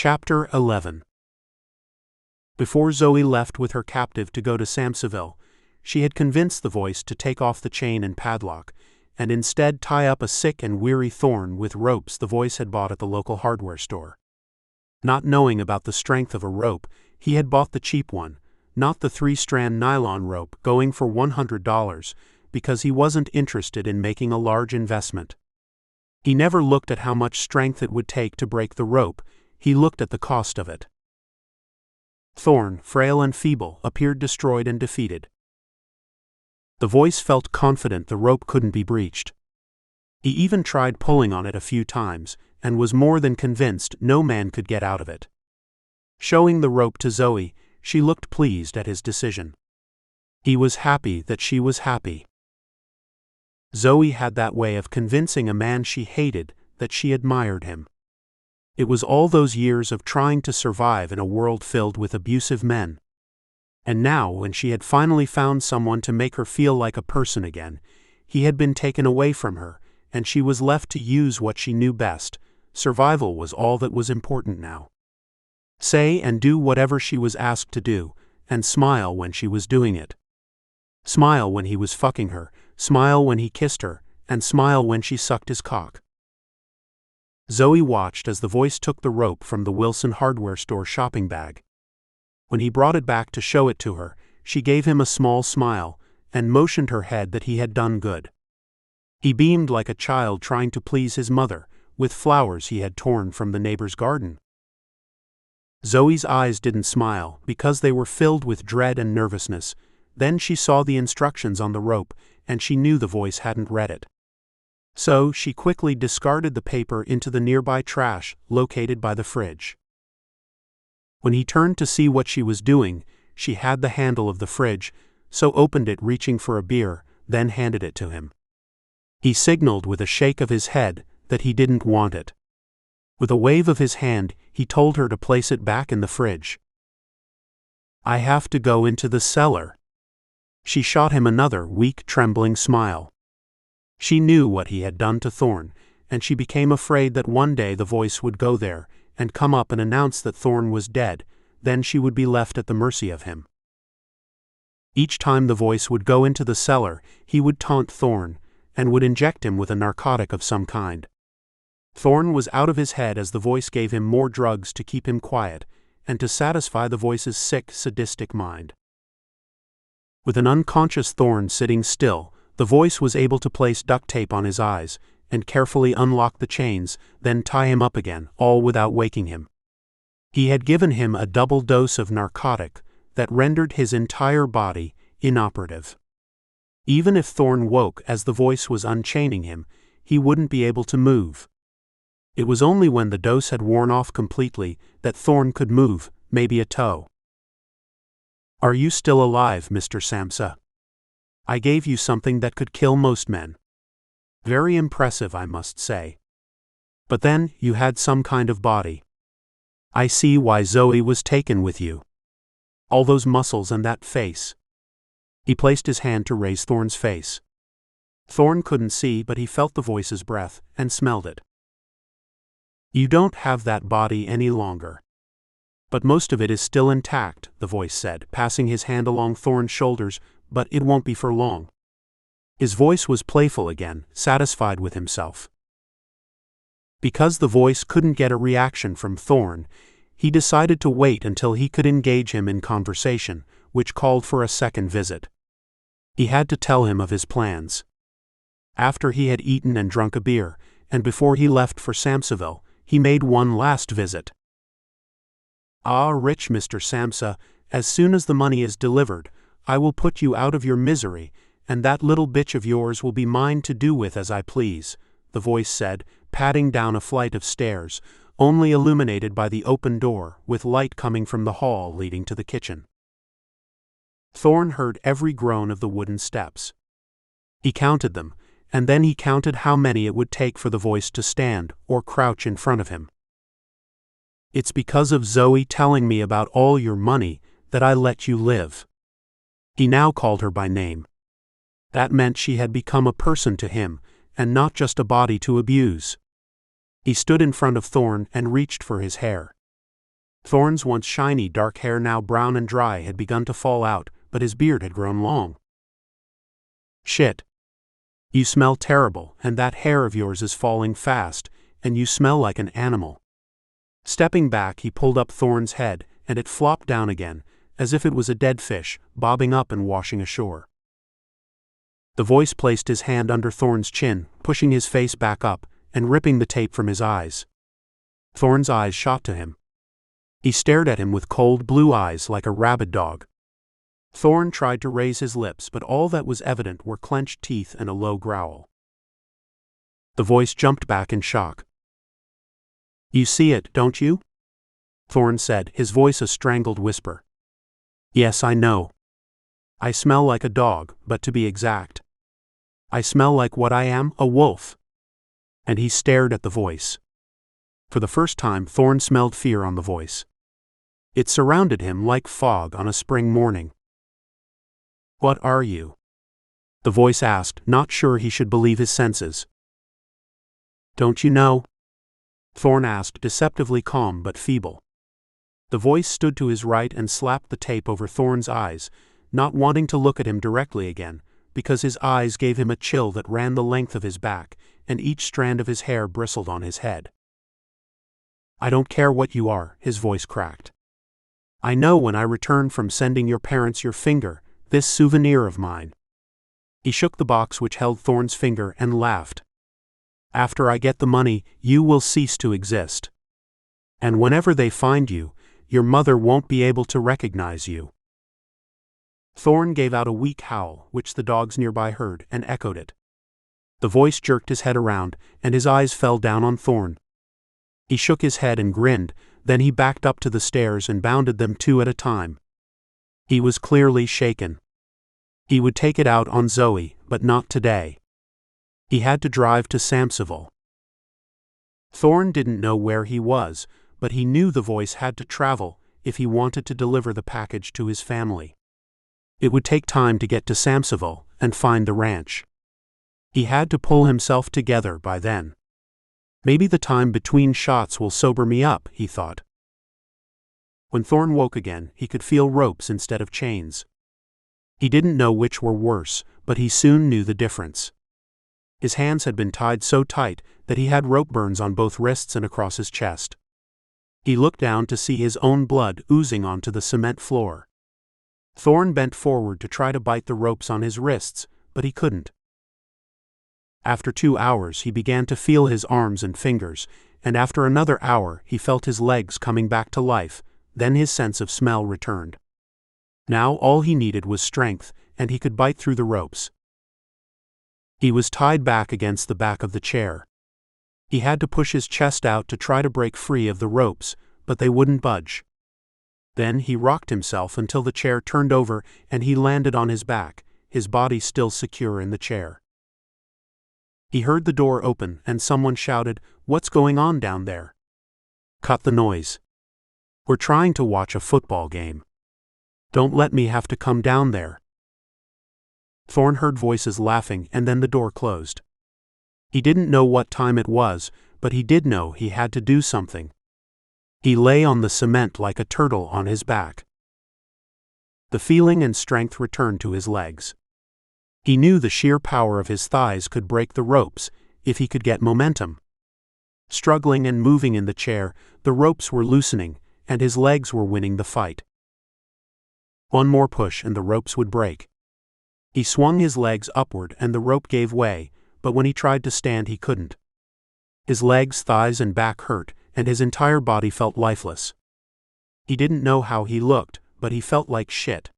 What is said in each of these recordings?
Chapter 11. Before Zoey left with her captive to go to Samseville, she had convinced the voice to take off the chain and padlock, and instead tie up a sick and weary Thorn with ropes the voice had bought at the local hardware store. Not knowing about the strength of a rope, he had bought the cheap one, not the 3-strand nylon rope going for $100, because he wasn't interested in making a large investment. He never looked at how much strength it would take to break the rope, he looked at the cost of it. Thorn, frail and feeble, appeared destroyed and defeated. The voice felt confident the rope couldn't be breached. He even tried pulling on it a few times, and was more than convinced no man could get out of it. Showing the rope to Zoey, she looked pleased at his decision. He was happy that she was happy. Zoey had that way of convincing a man she hated that she admired him. It was all those years of trying to survive in a world filled with abusive men. And now, when she had finally found someone to make her feel like a person again, he had been taken away from her, and she was left to use what she knew best. Survival was all that was important now. Say and do whatever she was asked to do, and smile when she was doing it. Smile when he was fucking her, smile when he kissed her, and smile when she sucked his cock. Zoey watched as the voice took the rope from the Wilson hardware store shopping bag. When he brought it back to show it to her, she gave him a small smile, and motioned her head that he had done good. He beamed like a child trying to please his mother, with flowers he had torn from the neighbor's garden. Zoey's eyes didn't smile, because they were filled with dread and nervousness. Then she saw the instructions on the rope, and she knew the voice hadn't read it. So she quickly discarded the paper into the nearby trash located by the fridge. When he turned to see what she was doing, she had the handle of the fridge, so opened it reaching for a beer, then handed it to him. He signaled with a shake of his head that he didn't want it. With a wave of his hand, he told her to place it back in the fridge. "I have to go into the cellar." She shot him another weak, trembling smile. She knew what he had done to Thorn, and she became afraid that one day the voice would go there, and come up and announce that Thorn was dead, then she would be left at the mercy of him. Each time the voice would go into the cellar, he would taunt Thorn, and would inject him with a narcotic of some kind. Thorn was out of his head as the voice gave him more drugs to keep him quiet, and to satisfy the voice's sick, sadistic mind. With an unconscious Thorn sitting still, the voice was able to place duct tape on his eyes, and carefully unlock the chains, then tie him up again, all without waking him. He had given him a double dose of narcotic that rendered his entire body inoperative. Even if Thorn woke as the voice was unchaining him, he wouldn't be able to move. It was only when the dose had worn off completely that Thorn could move, maybe a toe. "Are you still alive, Mr. Samsa? I gave you something that could kill most men. Very impressive, I must say. But then, you had some kind of body. I see why Zoey was taken with you. All those muscles and that face." He placed his hand to raise Thorn's face. Thorn couldn't see, but he felt the voice's breath, and smelled it. "You don't have that body any longer. But most of it is still intact," the voice said, passing his hand along Thorn's shoulders, "but it won't be for long." His voice was playful again, satisfied with himself. Because the voice couldn't get a reaction from Thorn, he decided to wait until he could engage him in conversation, which called for a second visit. He had to tell him of his plans. After he had eaten and drunk a beer, and before he left for Samseville, he made one last visit. "Ah, rich Mr. Samsa, as soon as the money is delivered, I will put you out of your misery, and that little bitch of yours will be mine to do with as I please," the voice said, padding down a flight of stairs, only illuminated by the open door, with light coming from the hall leading to the kitchen. Thorn heard every groan of the wooden steps. He counted them, and then he counted how many it would take for the voice to stand or crouch in front of him. "It's because of Zoey telling me about all your money that I let you live." He now called her by name. That meant she had become a person to him, and not just a body to abuse. He stood in front of Thorn and reached for his hair. Thorn's once shiny dark hair, now brown and dry, had begun to fall out, but his beard had grown long. "Shit. You smell terrible, and that hair of yours is falling fast, and you smell like an animal." Stepping back, he pulled up Thorn's head, and it flopped down again, as if it was a dead fish, bobbing up and washing ashore. The voice placed his hand under Thorn's chin, pushing his face back up, and ripping the tape from his eyes. Thorn's eyes shot to him. He stared at him with cold blue eyes like a rabid dog. Thorn tried to raise his lips, but all that was evident were clenched teeth and a low growl. The voice jumped back in shock. "You see it, don't you?" Thorn said, his voice a strangled whisper. "Yes, I know. I smell like a dog, but to be exact, I smell like what I am, a wolf." And he stared at the voice. For the first time, Thorn smelled fear on the voice. It surrounded him like fog on a spring morning. "What are you?" the voice asked, not sure he should believe his senses. "Don't you know?" Thorn asked, deceptively calm but feeble. The voice stood to his right and slapped the tape over Thorn's eyes, not wanting to look at him directly again, because his eyes gave him a chill that ran the length of his back, and each strand of his hair bristled on his head. "I don't care what you are," his voice cracked. "I know when I return from sending your parents your finger, this souvenir of mine." He shook the box which held Thorn's finger and laughed. "After I get the money, you will cease to exist. And whenever they find you, your mother won't be able to recognize you." Thorn gave out a weak howl, which the dogs nearby heard, and echoed it. The voice jerked his head around, and his eyes fell down on Thorn. He shook his head and grinned, then he backed up to the stairs and bounded them 2 at a time. He was clearly shaken. He would take it out on Zoey, but not today. He had to drive to Samseville. Thorn didn't know where he was, but he knew the voice had to travel if he wanted to deliver the package to his family. It would take time to get to Samseville and find the ranch. He had to pull himself together by then. "Maybe the time between shots will sober me up," he thought. When Thorn woke again, he could feel ropes instead of chains. He didn't know which were worse, but he soon knew the difference. His hands had been tied so tight that he had rope burns on both wrists and across his chest. He looked down to see his own blood oozing onto the cement floor. Thorn bent forward to try to bite the ropes on his wrists, but he couldn't. After 2 hours, he began to feel his arms and fingers, and after another hour, he felt his legs coming back to life. Then his sense of smell returned. Now all he needed was strength, and he could bite through the ropes. He was tied back against the back of the chair. He had to push his chest out to try to break free of the ropes, but they wouldn't budge. Then he rocked himself until the chair turned over and he landed on his back, his body still secure in the chair. He heard the door open and someone shouted, "What's going on down there?" "Cut the noise. We're trying to watch a football game. Don't let me have to come down there." Thorn heard voices laughing and then the door closed. He didn't know what time it was, but he did know he had to do something. He lay on the cement like a turtle on his back. The feeling and strength returned to his legs. He knew the sheer power of his thighs could break the ropes, if he could get momentum. Struggling and moving in the chair, the ropes were loosening, and his legs were winning the fight. One more push and the ropes would break. He swung his legs upward and the rope gave way, but when he tried to stand he couldn't. His legs, thighs, and back hurt, and his entire body felt lifeless. He didn't know how he looked, but he felt like shit.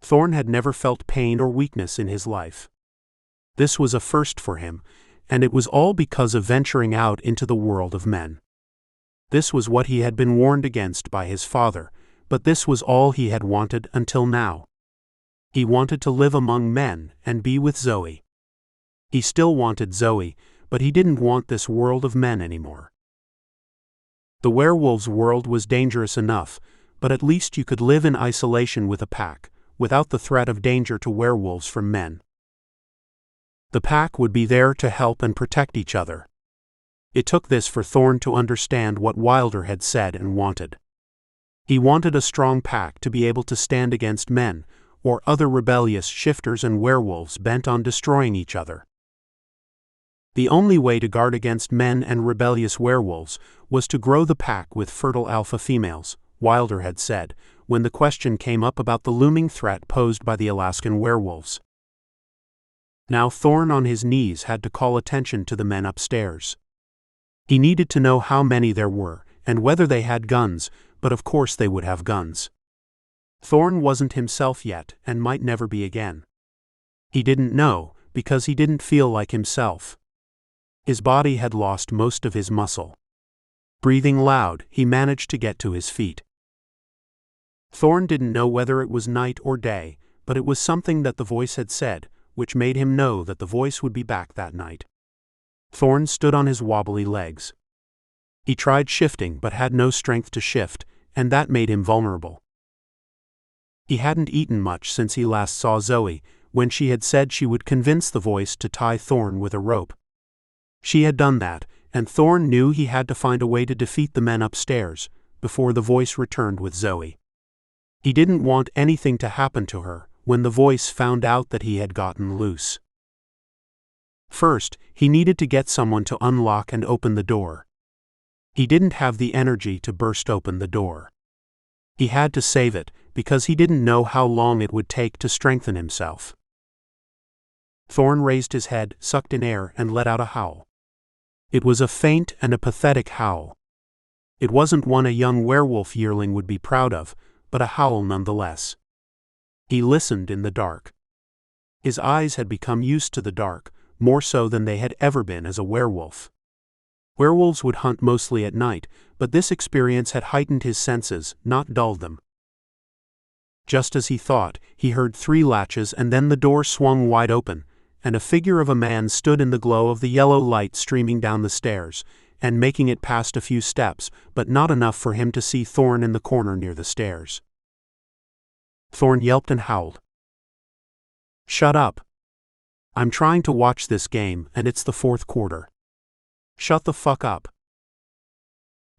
Thorn had never felt pain or weakness in his life. This was a first for him, and it was all because of venturing out into the world of men. This was what he had been warned against by his father, but this was all he had wanted until now. He wanted to live among men and be with Zoey. He still wanted Zoey, but he didn't want this world of men anymore. The werewolves' world was dangerous enough, but at least you could live in isolation with a pack, without the threat of danger to werewolves from men. The pack would be there to help and protect each other. It took this for Thorn to understand what Wilder had said and wanted. He wanted a strong pack to be able to stand against men, or other rebellious shifters and werewolves bent on destroying each other. The only way to guard against men and rebellious werewolves was to grow the pack with fertile alpha females, Wilder had said, when the question came up about the looming threat posed by the Alaskan werewolves. Now Thorn on his knees had to call attention to the men upstairs. He needed to know how many there were, and whether they had guns, but of course they would have guns. Thorn wasn't himself yet, and might never be again. He didn't know, because he didn't feel like himself. His body had lost most of his muscle. Breathing loud, he managed to get to his feet. Thorn didn't know whether it was night or day, but it was something that the voice had said, which made him know that the voice would be back that night. Thorn stood on his wobbly legs. He tried shifting but had no strength to shift, and that made him vulnerable. He hadn't eaten much since he last saw Zoey, when she had said she would convince the voice to tie Thorn with a rope. She had done that, and Thorn knew he had to find a way to defeat the men upstairs, before the voice returned with Zoey. He didn't want anything to happen to her when the voice found out that he had gotten loose. First, he needed to get someone to unlock and open the door. He didn't have the energy to burst open the door. He had to save it, because he didn't know how long it would take to strengthen himself. Thorn raised his head, sucked in air, and let out a howl. It was a faint and a pathetic howl. It wasn't one a young werewolf yearling would be proud of, but a howl nonetheless. He listened in the dark. His eyes had become used to the dark, more so than they had ever been as a werewolf. Werewolves would hunt mostly at night, but this experience had heightened his senses, not dulled them. Just as he thought, he heard 3 latches, and then the door swung wide open, and a figure of a man stood in the glow of the yellow light streaming down the stairs, and making it past a few steps, but not enough for him to see Thorn in the corner near the stairs. Thorn yelped and howled. "Shut up. I'm trying to watch this game, and it's the 4th quarter. Shut the fuck up."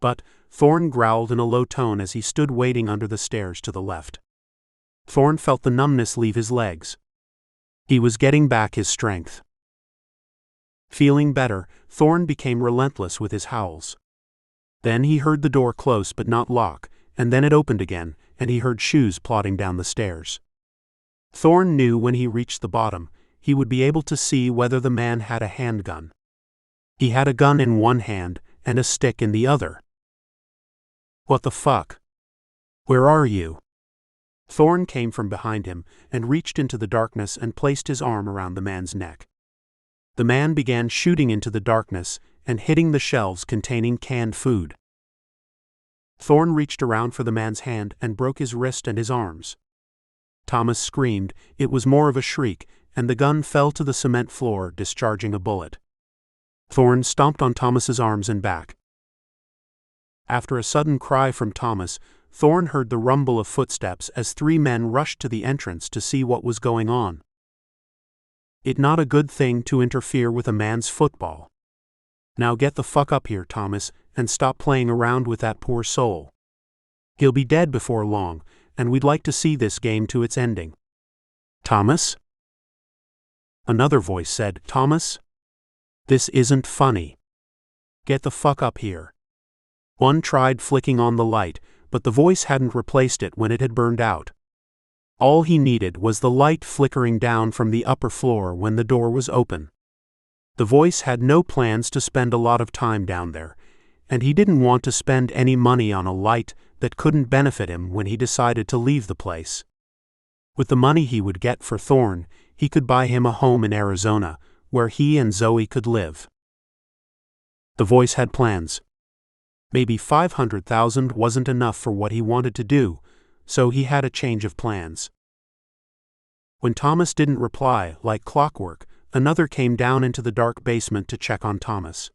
But Thorn growled in a low tone as he stood waiting under the stairs to the left. Thorn felt the numbness leave his legs. He was getting back his strength. Feeling better, Thorn became relentless with his howls. Then he heard the door close but not lock, and then it opened again, and he heard shoes plodding down the stairs. Thorn knew when he reached the bottom, he would be able to see whether the man had a handgun. He had a gun in one hand, and a stick in the other. "What the fuck? Where are you?" Thorn came from behind him, and reached into the darkness and placed his arm around the man's neck. The man began shooting into the darkness, and hitting the shelves containing canned food. Thorn reached around for the man's hand and broke his wrist and his arms. Thomas screamed. It was more of a shriek, and the gun fell to the cement floor, discharging a bullet. Thorn stomped on Thomas's arms and back. After a sudden cry from Thomas, Thorn heard the rumble of footsteps as 3 men rushed to the entrance to see what was going on. It not a good thing to interfere with a man's football. "Now get the fuck up here, Thomas, and stop playing around with that poor soul. He'll be dead before long, and we'd like to see this game to its ending." "Thomas?" Another voice said, "Thomas? This isn't funny. Get the fuck up here." One tried flicking on the light, but the voice hadn't replaced it when it had burned out. All he needed was the light flickering down from the upper floor when the door was open. The voice had no plans to spend a lot of time down there, and he didn't want to spend any money on a light that couldn't benefit him when he decided to leave the place. With the money he would get for Thorn, he could buy him a home in Arizona, where he and Zoey could live. The voice had plans. Maybe 500,000 wasn't enough for what he wanted to do, so he had a change of plans. When Thomas didn't reply, like clockwork, another came down into the dark basement to check on Thomas.